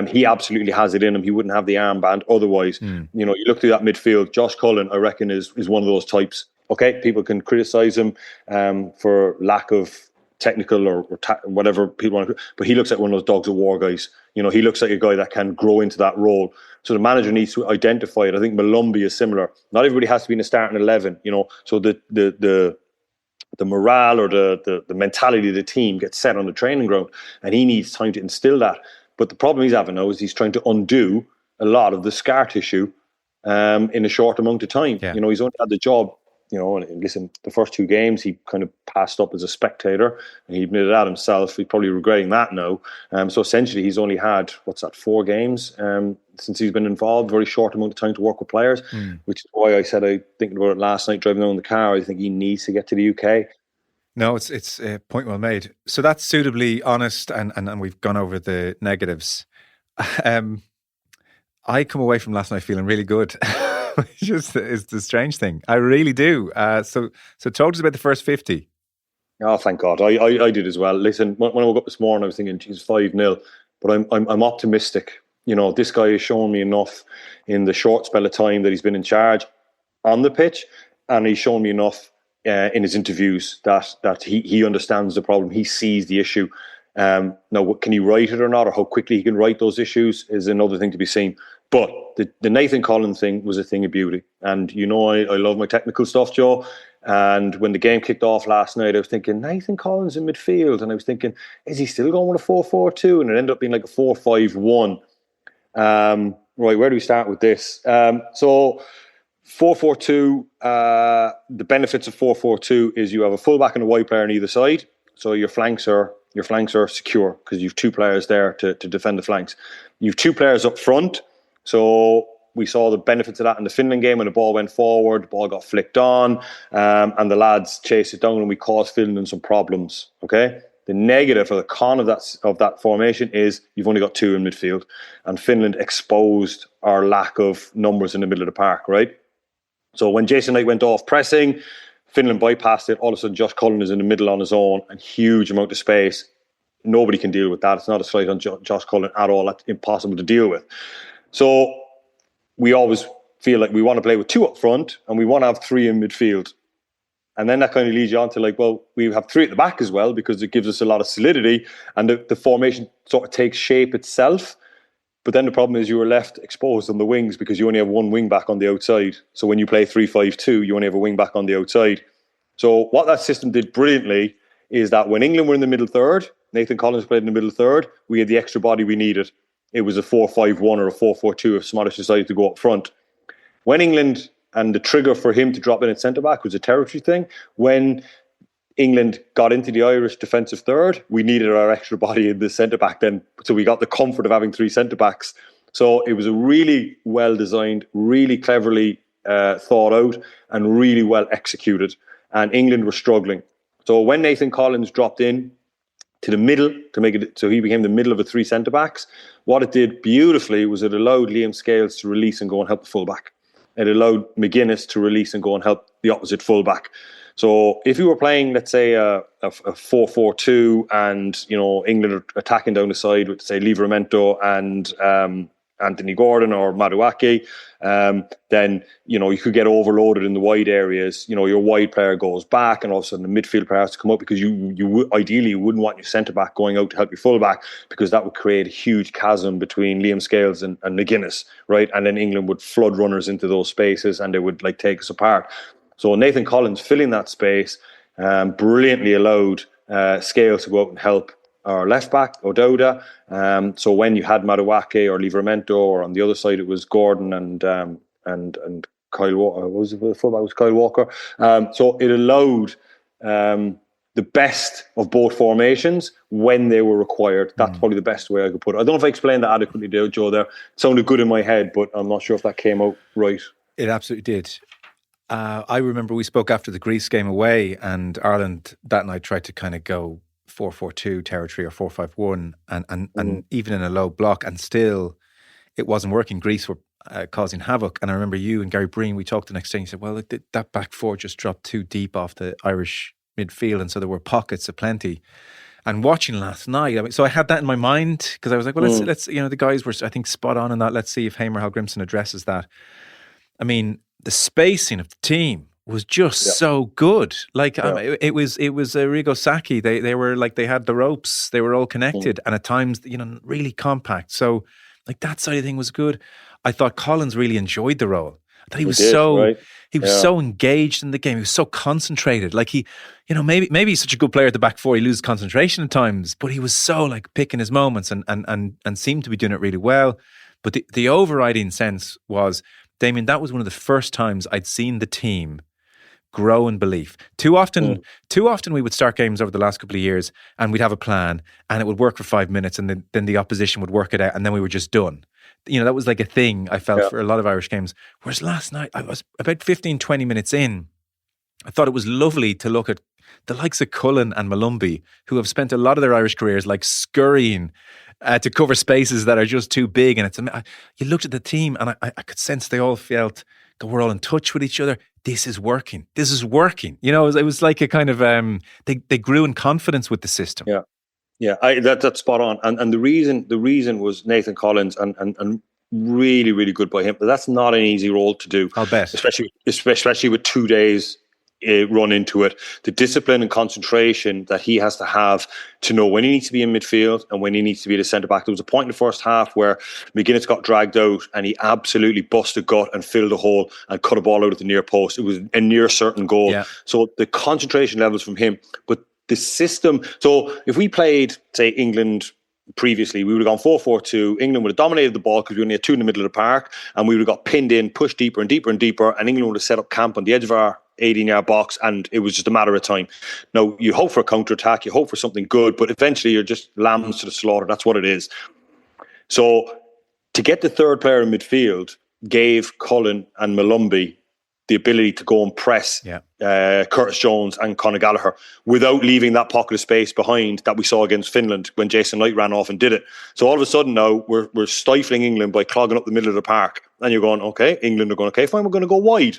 He absolutely has it in him. He wouldn't have the armband otherwise. You look through that midfield, Josh Cullen, I reckon, is one of those types. Okay, people can criticise him for lack of technical or whatever people want to, but he looks like one of those dogs of war guys. He looks like a guy that can grow into that role. So the manager needs to identify it. I think Malumbi is similar. Not everybody has to be in a starting 11. So the morale or the mentality of the team gets set on the training ground, and he needs time to instill that. But the problem he's having now is he's trying to undo a lot of the scar tissue in a short amount of time. Yeah. He's only had the job. Listen, the first 2 games he kind of passed up as a spectator, and he admitted that himself. He's probably regretting that now. So essentially, he's only had 4 games since he's been involved. Very short amount of time to work with players, which is why I said, thinking about it last night driving down in the car, I think he needs to get to the UK. No, it's a point well made. So that's suitably honest, and we've gone over the negatives. I come away from last night feeling really good. It's the strange thing. I really do. So talk to us about the first 50. Oh, thank God. I did as well. Listen, when I woke up this morning, I was thinking, geez, 5-0. But I'm optimistic. This guy has shown me enough in the short spell of time that he's been in charge on the pitch, and he's shown me enough in his interviews that he understands the problem. He sees the issue. Now, can he write it or not, or how quickly he can write those issues is another thing to be seen. But the Nathan Collins thing was a thing of beauty. And I love my technical stuff, Joe. And when the game kicked off last night, I was thinking, Nathan Collins in midfield. And I was thinking, is he still going with a 4-4-2? And it ended up being like a 4-5-1. Right, where do we start with this? So 4-4-2, the benefits of 4-4-2 is you have a fullback and a wide player on either side. So your flanks are secure because you have 2 players there to defend the flanks. You have 2 players up front. So we saw the benefits of that in the Finland game when the ball went forward, the ball got flicked on, and the lads chased it down, and we caused Finland some problems. Okay, the negative or the con of that formation is you've only got 2 in midfield, and Finland exposed our lack of numbers in the middle of the park. Right. So when Jason Knight went off pressing, Finland bypassed it. All of a sudden, Josh Cullen is in the middle on his own, and huge amount of space. Nobody can deal with that. It's not a slight on Josh Cullen at all. That's impossible to deal with. So we always feel like we want to play with 2 up front and we want to have 3 in midfield. And then that kind of leads you on to like, well, we have 3 at the back as well, because it gives us a lot of solidity, and the formation sort of takes shape itself. But then the problem is you are left exposed on the wings because you only have 1 wing back on the outside. So when you play 3-5-2, you only have a wing back on the outside. So what that system did brilliantly is that when England were in the middle third, Nathan Collins played in the middle third, we had the extra body we needed. It was a 4-5-1 or a 4-4-2 if Smotrich decided to go up front. When England, and the trigger for him to drop in at centre-back was a territory thing. When England got into the Irish defensive third, we needed our extra body in the centre-back then. So we got the comfort of having 3 centre-backs. So it was a really well-designed, really cleverly thought out, and really well executed. And England were struggling. So when Nathan Collins dropped in to the middle to make it, so he became the middle of the 3 centre-backs, what it did beautifully was it allowed Liam Scales to release and go and help the full-back. It allowed McGuinness to release and go and help the opposite full-back. So if you were playing, let's say, a 4-4-2 and, you know, England are attacking down the side with, say, Livramento and Anthony Gordon or Madueke, then, you know, you could get overloaded in the wide areas. You know, your wide player goes back and all of a sudden the midfield player has to come up, because you ideally you wouldn't want your centre-back going out to help your full-back, because that would create a huge chasm between Liam Scales and McGuinness, right? And then England would flood runners into those spaces and they would like take us apart. So Nathan Collins filling that space brilliantly allowed Scales to go out and help our left back, O'Dowda. So when you had Madueke or Livramento, or on the other side it was Gordon and Kyle Walker. What was the fullback? Was Kyle Walker. So it allowed the best of both formations when they were required. That's probably the best way I could put it. I don't know if I explained that adequately, Joe. There, it sounded good in my head, but I'm not sure if that came out right. It absolutely did. I remember we spoke after the Greece game away, and Ireland that night tried to kind of go 4-4-2 territory or 4-5-1, and even in a low block, and still it wasn't working. Greece were causing havoc. And I remember you and Gary Breen, we talked the next day, and you said, well, that back 4 just dropped too deep off the Irish midfield, and so there were pockets of plenty. And watching last night, I mean, so I had that in my mind, because I was like, well, let's you know, the guys were, I think, spot on in that. Let's see if Heimir Hallgrimsson addresses that. I mean, the spacing of the team was just so good. Like it was Arrigo Sacchi. They were like, they had the ropes. They were all connected, and at times, you know, really compact. So like that side of thing was good. I thought Collins really enjoyed the role. I thought he was so engaged in the game. He was so concentrated. Like he, you know, maybe he's such a good player at the back 4, he loses concentration at times, but he was so like picking his moments and seemed to be doing it really well. But the overriding sense was, Damien, that was one of the first times I'd seen the team grow in belief. Too often we would start games over the last couple of years and we'd have a plan and it would work for 5 minutes, and then the opposition would work it out, and then we were just done. You know, that was like a thing I felt for a lot of Irish games. Whereas last night, I was about 15, 20 minutes in, I thought it was lovely to look at the likes of Cullen and Malumbi, who have spent a lot of their Irish careers like scurrying to cover spaces that are just too big. And you looked at the team and I could sense they all felt that we're all in touch with each other. This is working. This is working. You know, it was like a kind of, they grew in confidence with the system. Yeah. Yeah, that's spot on. And the reason was Nathan Collins and really, really good by him. But that's not an easy role to do. I'll bet. Especially with 2 days run into it. The discipline and concentration that he has to have to know when he needs to be in midfield and when he needs to be the centre-back. There was a point in the first half where McGuinness got dragged out and he absolutely busted gut and filled a hole and cut a ball out at the near post. It was a near certain goal. Yeah. So the concentration levels from him, but the system. So if we played, say, England previously, we would have gone 4-4-2. England would have dominated the ball because we only had 2 in the middle of the park, and we would have got pinned in, pushed deeper and deeper and deeper, and England would have set up camp on the edge of our 18-yard box, and it was just a matter of time. Now, you hope for a counter-attack, you hope for something good, but eventually you're just lambs to the slaughter. That's what it is. So to get the third player in midfield gave Cullen and Malumbi the ability to go and press Curtis Jones and Conor Gallagher without leaving that pocket of space behind that we saw against Finland when Jason Knight ran off and did it. So all of a sudden now we're stifling England by clogging up the middle of the park. And you're going, okay, England are going, okay, fine, we're going to go wide.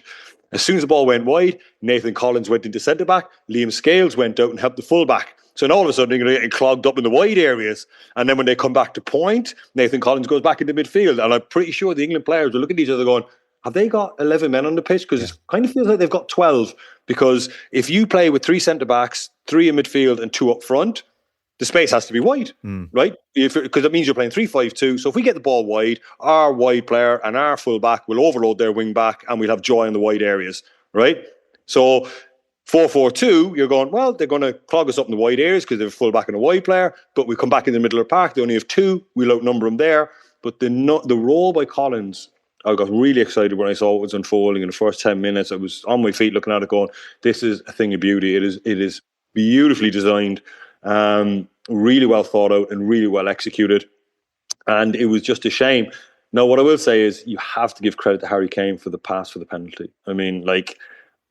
As soon as the ball went wide, Nathan Collins went into centre-back, Liam Scales went out and helped the full-back. So now all of a sudden you're getting clogged up in the wide areas. And then when they come back to point, Nathan Collins goes back into midfield. And I'm pretty sure the England players will look at each other going, have they got 11 men on the pitch? Because it kind of feels like they've got 12. Because if you play with 3 centre-backs, 3 in midfield and 2 up front, the space has to be wide, right? Because that means you're playing 3-5-2. So if we get the ball wide, our wide player and our full-back will overload their wing-back and we'll have joy in the wide areas, right? So 4-4-2, you're going, well, they're going to clog us up in the wide areas because they have a full-back and a wide player, but we come back in the middle of the park. They only have 2. We'll outnumber them there. But the role by Collins, I got really excited when I saw it was unfolding in the first 10 minutes. I was on my feet looking at it going, this is a thing of beauty. It is beautifully designed. Really well thought out and really well executed, and it was just a shame. Now, what I will say is you have to give credit to Harry Kane for the pass for the penalty. I mean, like,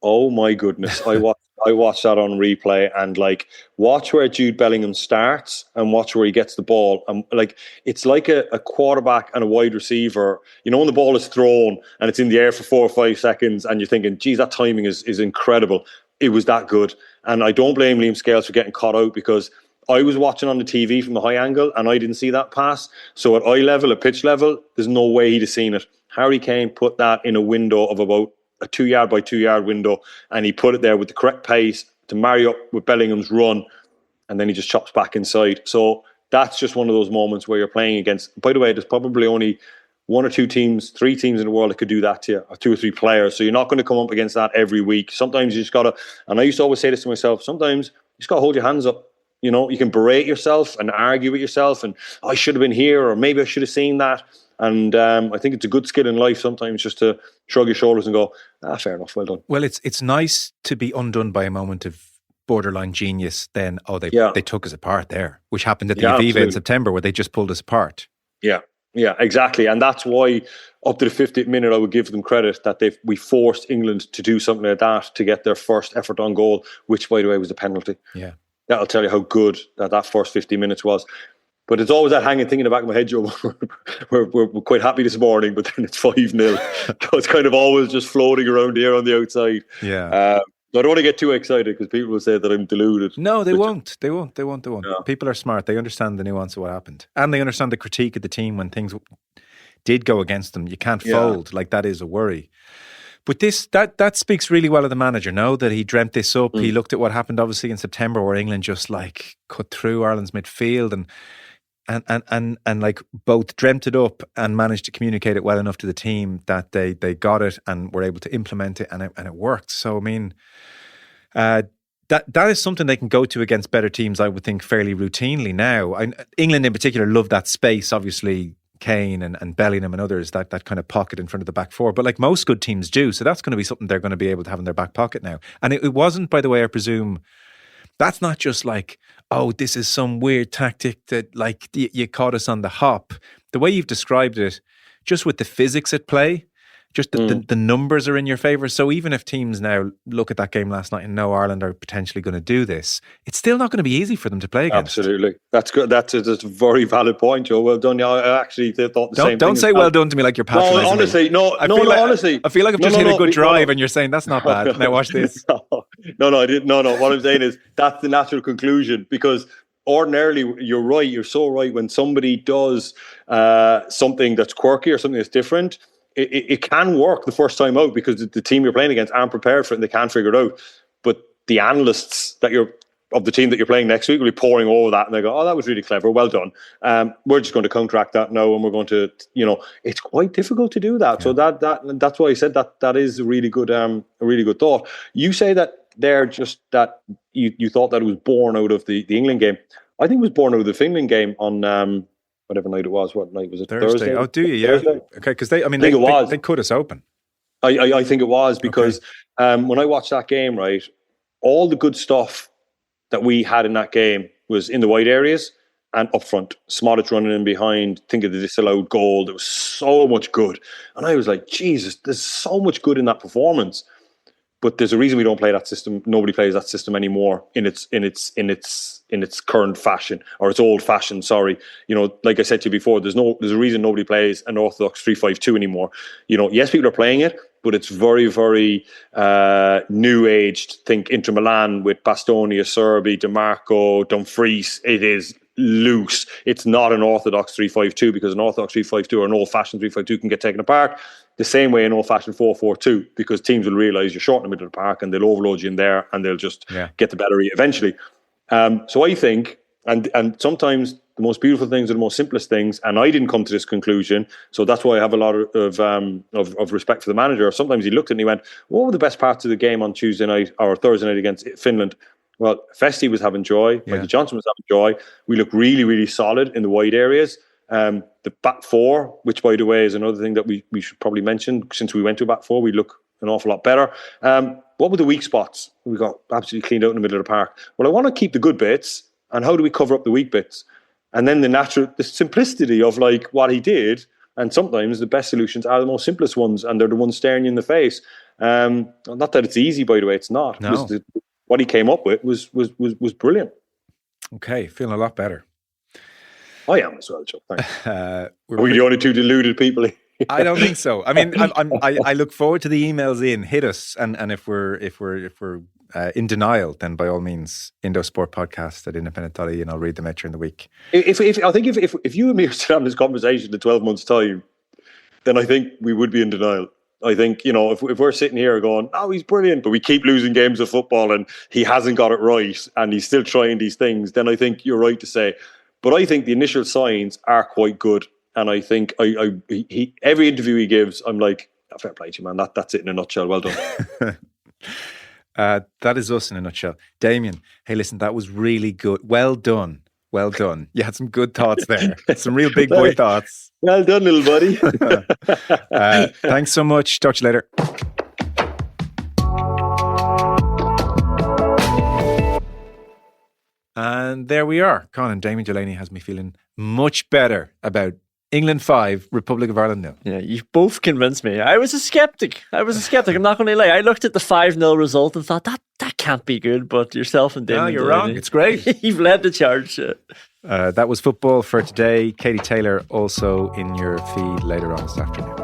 oh my goodness, I watched that on replay, and like, watch where Jude Bellingham starts and watch where he gets the ball, and like, it's like a quarterback and a wide receiver. You know, when the ball is thrown and it's in the air for 4 or 5 seconds, and you're thinking, geez, that timing is incredible. It was that good. And I don't blame Liam Scales for getting caught out, because I was watching on the TV from the high angle and I didn't see that pass. So at eye level, at pitch level, there's no way he'd have seen it. Harry Kane put that in a window of about a 2-yard by 2-yard window, and he put it there with the correct pace to marry up with Bellingham's run, and then he just chops back inside. So that's just one of those moments where you're playing against, by the way, there's probably only 1 or 2 teams, 3 teams in the world that could do that to you, or 2 or 3 players. So you're not going to come up against that every week. Sometimes you just got to, and I used to always say this to myself, sometimes you just got to hold your hands up. You know, you can berate yourself and argue with yourself and, I should have been here, or maybe I should have seen that. And I think it's a good skill in life sometimes just to shrug your shoulders and go, fair enough, well done. Well, it's nice to be undone by a moment of borderline genius. Then, they took us apart there, which happened at the Aviva in September, where they just pulled us apart. Yeah, exactly. And that's why up to the 50th minute, I would give them credit that we forced England to do something like that to get their first effort on goal, which, by the way, was a penalty. Yeah. That'll tell you how good that first 50 minutes was. But it's always that hanging thing in the back of my head, Joe. We're quite happy this morning, but then it's 5-0. So it's kind of always just floating around here on the outside. Yeah. I don't want to get too excited because people will say that I'm deluded. No, they won't. They won't. Yeah. People are smart. They understand the nuance of what happened. And they understand the critique of the team when things did go against them. You can't fold. Like, that is a worry. But that speaks really well of the manager, no? That he dreamt this up. He looked at what happened obviously in September, where England just like cut through Ireland's midfield and like both dreamt it up and managed to communicate it well enough to the team that they got it and were able to implement it, and it worked. So I mean, that is something they can go to against better teams, I would think, fairly routinely now. England in particular love that space, obviously. Kane and Bellingham and others, that kind of pocket in front of the back four. But like most good teams do. So that's going to be something they're going to be able to have in their back pocket now. And it wasn't, by the way, I presume, that's not just like, oh, this is some weird tactic that like you caught us on the hop. The way you've described it, just with the physics at play, just the numbers are in your favour. So even if teams now look at that game last night and know Ireland are potentially going to do this, it's still not going to be easy for them to play against. Absolutely. That's good. That's a very valid point, Joe. Well done. I actually thought the same thing. Don't say well done to me like you're patronising. No, honestly, honestly. I feel like I've just hit a good drive and you're saying that's not bad. Now watch this. No, I didn't. No. What I'm saying is that's the natural conclusion, because ordinarily, you're right. You're so right. When somebody does something that's quirky or something that's different, it can work the first time out because the team you're playing against aren't prepared for it and they can't figure it out. But the analysts of the team that you're playing next week will be pouring over that and they go, oh, that was really clever. Well done. We're just going to counteract that now, and we're going to, it's quite difficult to do that. Yeah. So that's why I said that is a really good thought. You say that they're just that you thought that it was born out of the England game. I think it was born out of the Finland game on whatever night it was. What night was it? Thursday? Oh, do you? Yeah. Thursday? Okay, because they cut us open. I think it was because when I watched that game, right, all the good stuff that we had in that game was in the wide areas and up front. Smodic running in behind, think of the disallowed goal. There was so much good. And I was like, Jesus, there's so much good in that performance. But there's a reason we don't play that system. Nobody plays that system anymore in its current fashion, or its old fashion. Sorry, like I said to you before, there's a reason nobody plays an orthodox 3-5-2 anymore. Yes, people are playing it, but it's very, very new aged. Think Inter Milan with Bastoni, Acerbi, DeMarco, Dumfries. It is loose. It's not an orthodox 3-5-2, because an orthodox 3-5-2 or an old fashioned 3-5-2 can get taken apart. The same way an old-fashioned 4-4-2, because teams will realise you're short in the middle of the park and they'll overload you in there and they'll just get the better of you eventually. So I think, and sometimes the most beautiful things are the most simplest things, and I didn't come to this conclusion, so that's why I have a lot of respect for the manager. Sometimes he looked at it and he went, what were the best parts of the game on Tuesday night or Thursday night against Finland? Well, Festi was having joy, Mikey Johnson was having joy. We look really, really solid in the wide areas. The back four, which by the way is another thing that we should probably mention, since we went to back four, we look an awful lot better. What were the weak spots? We got absolutely cleaned out in the middle of the park. Well, I want to keep the good bits, and how do we cover up the weak bits? And then the simplicity of like what he did, and sometimes the best solutions are the most simplest ones, and they're the ones staring you in the face. Not that it's easy, by the way, it's not. No. What he came up with was brilliant. Okay, feeling a lot better. I am as well, Chuck. Thanks. Are we the only two deluded people? I don't think so. I mean, I look forward to the emails in. Hit us, and if we're in denial, then by all means, indosportpodcast@independent.ie, and I'll read them out during the week. If you and me are still having this conversation in 12 months' time, then I think we would be in denial. I think, if we're sitting here going, oh, he's brilliant, but we keep losing games of football and he hasn't got it right and he's still trying these things, then I think you're right to say. But I think the initial signs are quite good. And I think every interview he gives, I'm like, fair play to you, man. That's it in a nutshell. Well done. That is us in a nutshell. Damien, hey, listen, that was really good. Well done. Well done. You had some good thoughts there. Some real big boy thoughts. Well done, little buddy. Thanks so much. Talk to you later. And there we are. Colin, Damien Delaney has me feeling much better about England 5, Republic of Ireland 0. Yeah, you both convinced me. I was a skeptic. I'm not going to lie. I looked at the 5-0 result and thought, that can't be good. But yourself and Damien you're Delaney, wrong. It's great. You've led the charge. That was football for today. Katie Taylor also in your feed later on this afternoon.